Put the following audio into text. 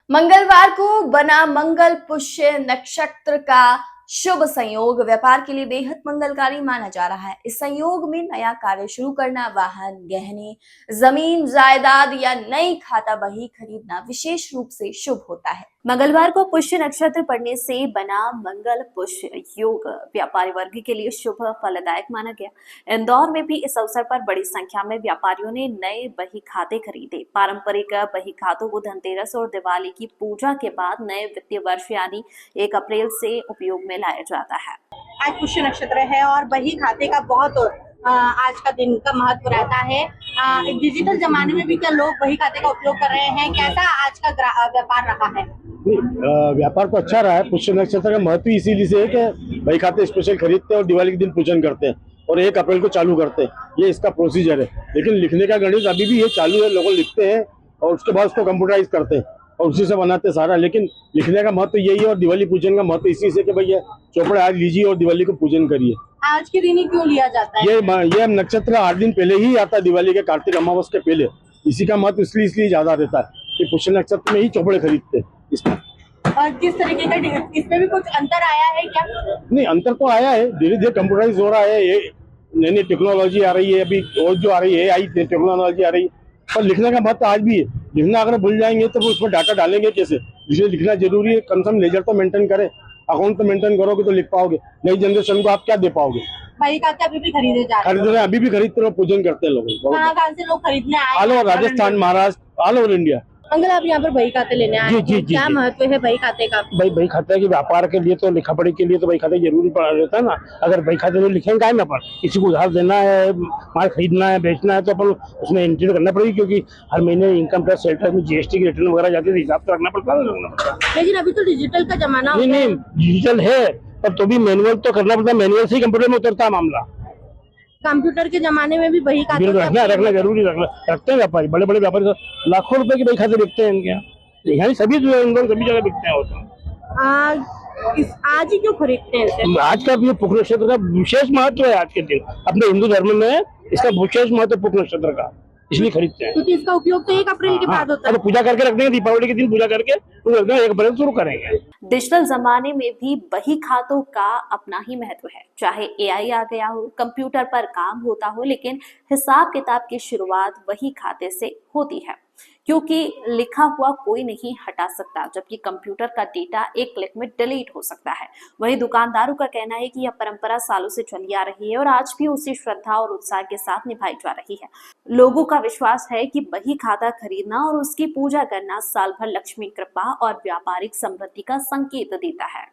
मंगलवार को बना मंगल पुष्य नक्षत्र का शुभ संयोग व्यापार के लिए बेहद मंगलकारी माना जा रहा है। इस संयोग में नया कार्य शुरू करना, वाहन, गहने, जमीन जायदाद या नई खाता बही खरीदना विशेष रूप से शुभ होता है। मंगलवार को पुष्य नक्षत्र पड़ने से बना मंगल पुष्य योग व्यापारी वर्ग के लिए शुभ फलदायक माना गया। इंदौर में भी इस अवसर पर बड़ी संख्या में व्यापारियों ने नए बही खाते खरीदे। पारंपरिक बही खातों को धनतेरस और दिवाली की पूजा के बाद नए वित्तीय वर्ष यानी 1 अप्रैल से उपयोग में लाया जाता है। आज पुष्य नक्षत्र है और बही खाते का बहुत आज का दिन का महत्व रहता है। डिजिटल जमाने में भी क्या लोग बही खाते का उपयोग कर रहे हैं? कैसा आज का व्यापार रहा है? व्यापार तो अच्छा रहा है। पुष्य नक्षत्र का महत्व इसीलिए से है कि बही खाते स्पेशल खरीदते हैं और दिवाली के दिन पूजन करते हैं और 1 अप्रैल को चालू करते हैं। ये इसका प्रोसीजर है। लेकिन लिखने का गणित अभी भी ये चालू है। लोग लिखते हैं और उसके बाद उसको कंप्यूटराइज करते हैं और उसी से बनाते सारा। लेकिन लिखने का महत्व यही है और दिवाली पूजन का महत्व इसी से कि भैया चौपड़े आज लीजिए और दिवाली को पूजन करिए। आज के दिन ही क्यों लिया जाता है? ये नक्षत्र 8 दिन पहले ही आता है, दिवाली के कार्तिक अमावस के पहले। इसी का महत्व इसलिए ज्यादा रहता है कि पुष्य नक्षत्र में ही चौपड़े खरीदते हैं इसमें। और किस तरीके का इसमें भी कुछ अंतर आया है क्या? नहीं, अंतर तो आया है। धीरे धीरे कंप्यूटराइज हो रहा है। ये नई नई टेक्नोलॉजी आ रही है अभी और जो आ रही है AI टेक्नोलॉजी आ रही है। पर लिखने का महत्व आज भी है। लिखना अगर भूल जाएंगे तो उसमें डाटा डालेंगे कैसे? इसलिए लिखना जरूरी है। कम से कम लेजर तो मेंटेन करें, अकाउंट तो मेंटेन करोगे तो लिख पाओगे। नई जनरेशन को आप क्या दे पाओगे? बही खाते अभी भी खरीदे जा रहे हैं? खरीद रहे हैं, अभी भी खरीदते हैं, पूजन करते हैं लोग। कहाँ से लोग खरीदने आए? All over Rajasthan, Maharashtra, all over India. Uncle, आप यहाँ पर बही खाते लेने आए हैं, क्या महत्व है बही खाते का? बही खाते के व्यापार के लिए तो लिखा पढ़ी के लिए तो बही खाते जरूरी पड़ा रहता है ना। अगर बही खाते में लिखेंगे क्या ना, पर किसी को उधार देना है, माल खरीदना है, बेचना है तो अपन उसमें एंट्री करना पड़ेगी, क्योंकि हर महीने इनकम टैक्स सेल टैक्स में GST की रिटर्न वगैरह जाती है, हिसाब तो रखना पड़ता है। लेकिन अभी तो डिजिटल का जमाना नहीं, डिजिटल है पर तो भी मैनुअल तो करना पड़ता है। मैनुअल से ही कंप्यूटर में उतरता है मामला। कंप्यूटर के जमाने में भी बही खाते रखना जरूरी रखते हैं व्यापारी। बड़े बड़े व्यापारी तो लाखों रुपए की बही खाते बिकते हैं इनके यहाँ। सभी जगह बिकते हैं। आज ही क्यों खरीदते हैं? आज का भी पुष्य नक्षत्र का विशेष महत्व है। आज के दिन अपने हिंदू धर्म में इसका विशेष महत्व पुष्य नक्षत्र का, इसलिए खरीदते हैं। क्योंकि इसका उपयोग तो 1 अप्रैल के बाद होता है। तो पूजा करके रख देंगे, दीपावली के दिन पूजा करके 1 अप्रैल शुरू करेंगे। डिजिटल जमाने में भी बही खातों का अपना ही महत्व है। चाहे AI आ गया हो, कंप्यूटर पर काम होता हो, लेकिन हिसाब किताब की शुरुआत बही खाते से होती है, क्योंकि लिखा हुआ कोई नहीं हटा सकता, जबकि कंप्यूटर का डेटा 1 क्लिक में डिलीट हो सकता है। वहीं दुकानदारों का कहना है कि यह परंपरा सालों से चली आ रही है और आज भी उसी श्रद्धा और उत्साह के साथ निभाई जा रही है। लोगों का विश्वास है कि बही खाता खरीदना और उसकी पूजा करना साल भर लक्ष्मी कृपा और व्यापारिक समृद्धि का संकेत देता है।